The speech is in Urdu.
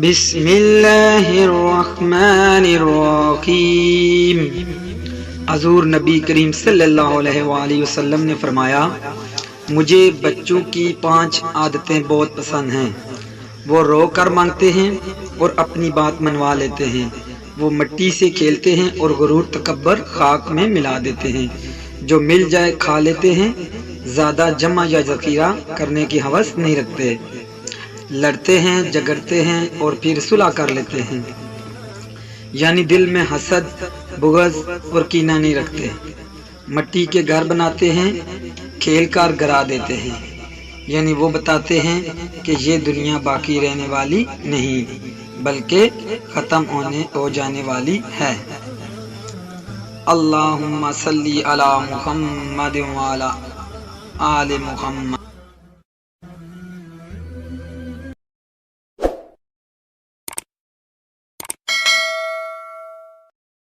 بسم اللہ الرحمن الرحیم۔ حضور نبی کریم صلی اللہ علیہ وآلہ وسلم نے فرمایا، مجھے بچوں کی 5 عادتیں بہت پسند ہیں۔ وہ رو کر مانگتے ہیں اور اپنی بات منوا لیتے ہیں۔ وہ مٹی سے کھیلتے ہیں اور غرور تکبر خاک میں ملا دیتے ہیں۔ جو مل جائے کھا لیتے ہیں، زیادہ جمع یا ذخیرہ کرنے کی ہوس نہیں رکھتے۔ لڑتے ہیں، جھگڑتے ہیں اور پھر صلح کر لیتے ہیں، یعنی دل میں حسد، بغض اور کینہ نہیں رکھتے۔ مٹی کے گھر بناتے ہیں، کھیل کر گرا دیتے ہیں، یعنی وہ بتاتے ہیں کہ یہ دنیا باقی رہنے والی نہیں بلکہ ختم ہو جانے والی ہے۔ اللہم صلی علی محمد وعلی آل محمد۔